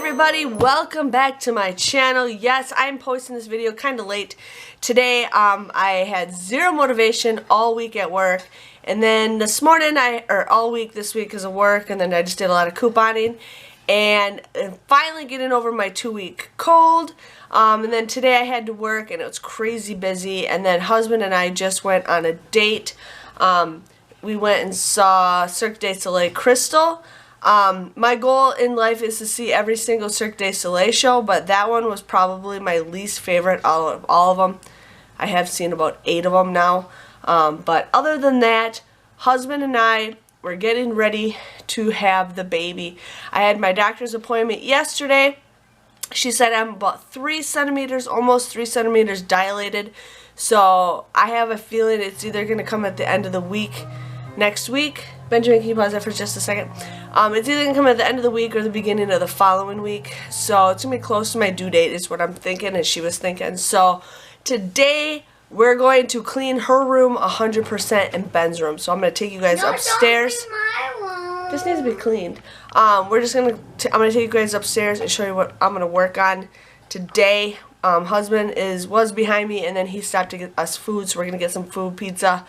everybody, welcome back to my channel. Yes, I'm posting this video kind of late today. I had zero motivation all week at work, and then this morning, all week this week because of work, and then I just did a lot of couponing, and finally getting over my 2-week cold. And then today I had to work, and it was crazy busy, and then husband and I just went on a date. We went and saw Cirque du Soleil Crystal. My goal in life is to see every single Cirque du Soleil show, but that one was probably my least favorite out of all of them. I have seen about 8 of them now. But other than that, husband and I were getting ready to have the baby. I had my doctor's appointment yesterday. She said I'm about 3 centimeters, almost 3 centimeters dilated. So I have a feeling it's either going to come at the end of the week next week. Benjamin, can you pause that for just a second? It's either going to come at the end of the week or the beginning of the following week. So it's going to be close to my due date is what I'm thinking, and she was thinking. So today we're going to clean her room 100% and Ben's room. So I'm going to take you guys upstairs. Don't clean my room. This needs to be cleaned. I'm going to take you guys upstairs and show you what I'm going to work on today. Husband was behind me, and then he stopped to get us food, so we're going to get some food, pizza,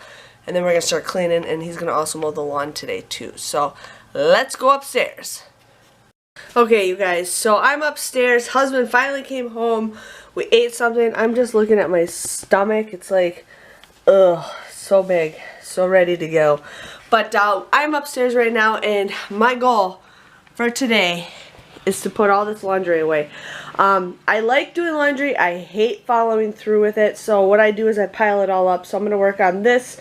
and then we're going to start cleaning, and he's going to also mow the lawn today too. So let's go upstairs. Okay, you guys, so I'm upstairs. Husband finally came home. We ate something. I'm just looking at my stomach. It's like, ugh, so big, so ready to go. But I'm upstairs right now, and my goal for today is to put all this laundry away. I like doing laundry. I hate following through with it. So what I do is I pile it all up. So I'm going to work on this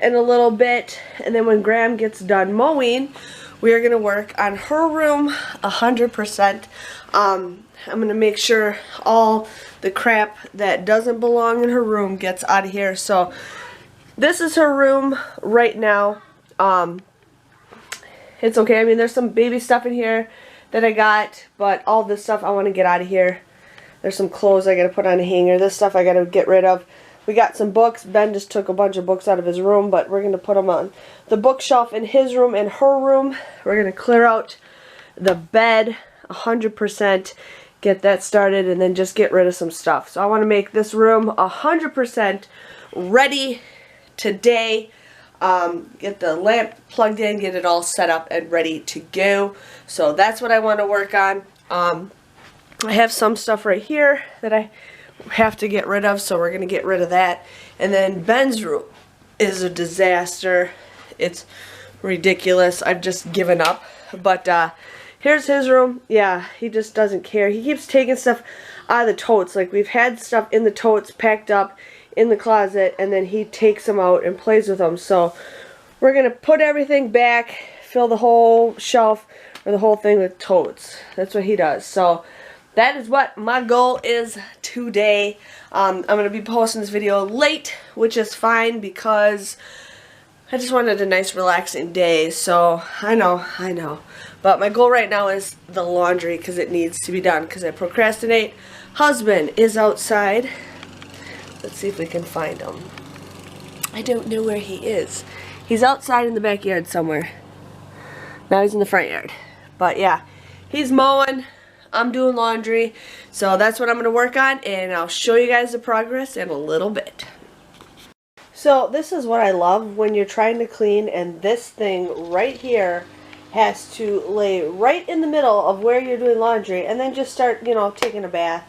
in a little bit, and then when Graham gets done mowing, we are going to work on her room 100%. I'm going to make sure all the crap that doesn't belong in her room gets out of here. So this is her room right now. It's okay. I mean, there's some baby stuff in here that I got, but all this stuff I want to get out of here. There's some clothes I got to put on a hanger. This stuff I got to get rid of. We got some books. Ben just took a bunch of books out of his room, but we're going to put them on the bookshelf in his room and her room. We're going to clear out the bed 100%, get that started, and then just get rid of some stuff. So I want to make this room 100% ready today. Get the lamp plugged in, get it all set up and ready to go. So that's what I want to work on. I have some stuff right here that I have to get rid of, so we're going to get rid of that. And then Ben's room is a disaster. It's ridiculous. I've just given up. But here's his room. Yeah, he just doesn't care. He keeps taking stuff out of the totes. Like, we've had stuff in the totes packed up in the closet, and then he takes them out and plays with them. So we're going to put everything back, fill the whole shelf or the whole thing with totes. That's what he does. So that is what my goal is today. I'm going to be posting this video late, which is fine because I just wanted a nice relaxing day. So I know. But my goal right now is the laundry because it needs to be done because I procrastinate. Husband is outside. Let's see if we can find him. I don't know where he is. He's outside in the backyard somewhere. Now he's in the front yard. But yeah, he's mowing. I'm doing laundry. So that's what I'm going to work on, and I'll show you guys the progress in a little bit. So this is what I love when you're trying to clean, and this thing right here has to lay right in the middle of where you're doing laundry, and then just start, taking a bath.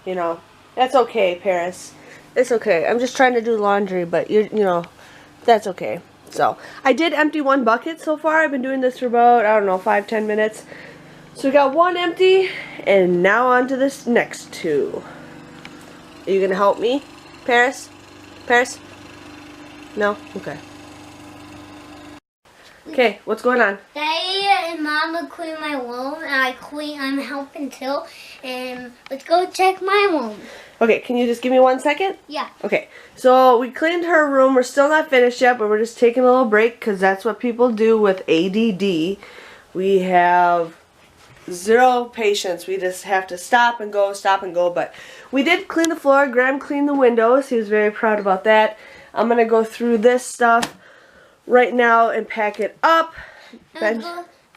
That's okay, Paris. It's okay. I'm just trying to do laundry, but that's okay. So I did empty 1 bucket so far. I've been doing this for about, I don't know, 5-10 minutes. So we got 1 empty, and now on to this next 2. Are you gonna help me, Paris? Paris? No? Okay. Okay, what's going on? Daddy and Mama clean my room, and I'm helping too. And let's go check my room. Okay, can you just give me 1 second? Yeah. Okay, so we cleaned her room. We're still not finished yet, but we're just taking a little break because that's what people do with ADD. We have 0 patience. We just have to stop and go. But we did clean the floor. Graham cleaned the windows. He was very proud about that. I'm going to go through this stuff right now and pack it up. And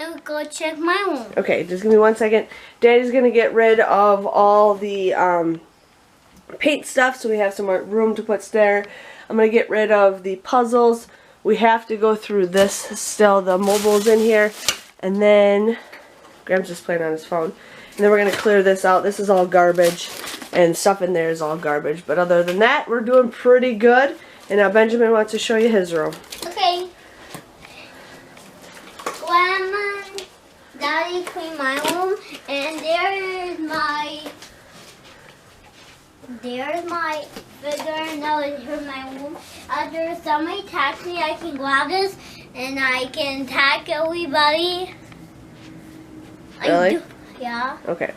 and go check my room. Okay, just give me 1 second. Daddy's going to get rid of all the paint stuff so we have some more room to put there. I'm going to get rid of the puzzles. We have to go through this still. The mobile's in here. And then, Graham's just playing on his phone. And then we're going to clear this out. This is all garbage. And stuff in there is all garbage. But other than that, we're doing pretty good. And now Benjamin wants to show you his room. Okay. Grandma, Daddy cleaned my room. And there's my figure. Now here's my room. After somebody attacks me, I can grab this. And I can attack everybody. Really? Yeah. Okay.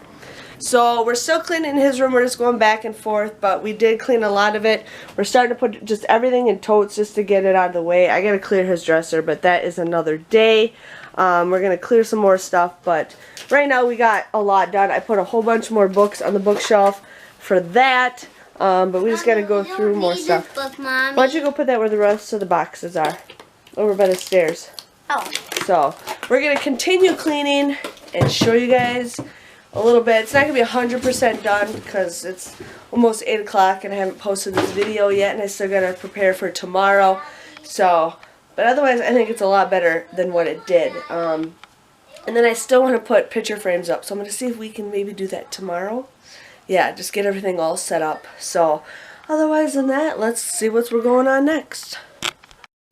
So we're still cleaning his room. We're just going back and forth, but we did clean a lot of it. We're starting to put just everything in totes just to get it out of the way. I gotta clear his dresser, but that is another day. We're gonna clear some more stuff, but right now we got a lot done. I put a whole bunch more books on the bookshelf for that, but we just gotta go through more stuff. Book, Why don't you go put that where the rest of the boxes are? Over by the stairs. Oh. So we're gonna continue cleaning and show you guys a little bit. It's not gonna be 100% done because it's almost 8 o'clock and I haven't posted this video yet, and I still gotta prepare for tomorrow. So, but otherwise, I think it's a lot better than what it did. And then I still want to put picture frames up, so I'm gonna see if we can maybe do that tomorrow. Yeah, just get everything all set up. So, otherwise than that, let's see what's going on next.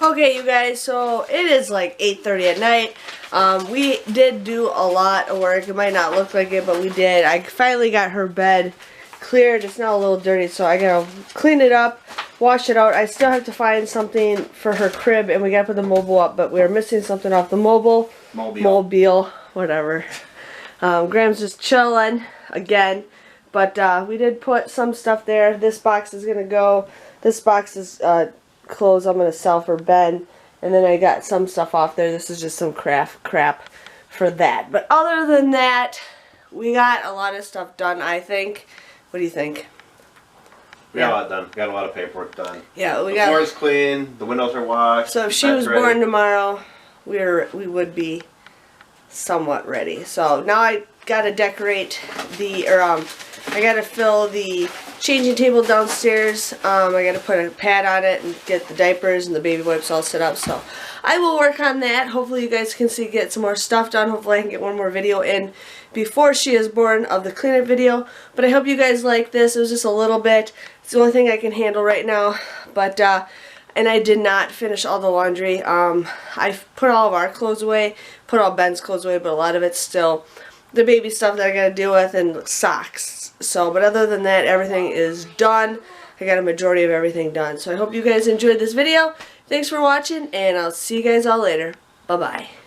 Okay, you guys, so it is like 8:30 at night. We did do a lot of work. It might not look like it, but we did. I finally got her bed cleared. It's now a little dirty, so I gotta clean it up, wash it out. I still have to find something for her crib, and we gotta put the mobile up, but we're missing something off the mobile. Mobile, whatever. Graham's just chilling again, but we did put some stuff there. This box is gonna go. This box is clothes I'm going to sell for Ben, and then I got some stuff off there. This is just some crap for that. But other than that, we got a lot of stuff done, I think. What do you think? We got a lot done. Got a lot of paperwork done. Yeah, the floor's clean. The windows are washed. So if she was born tomorrow, we would be somewhat ready. So now I got to decorate the, I got to fill the changing table downstairs. I got to put a pad on it and get the diapers and the baby wipes all set up. So I will work on that. Hopefully you guys can get some more stuff done. Hopefully I can get one more video in before she is born of the cleanup video. But I hope you guys like this. It was just a little bit. It's the only thing I can handle right now. But and I did not finish all the laundry. I put all of our clothes away, put all Ben's clothes away, but a lot of it's still the baby stuff that I gotta deal with and socks. So, but other than that, everything is done. I got a majority of everything done. So I hope you guys enjoyed this video. Thanks for watching, and I'll see you guys all later. Bye-bye.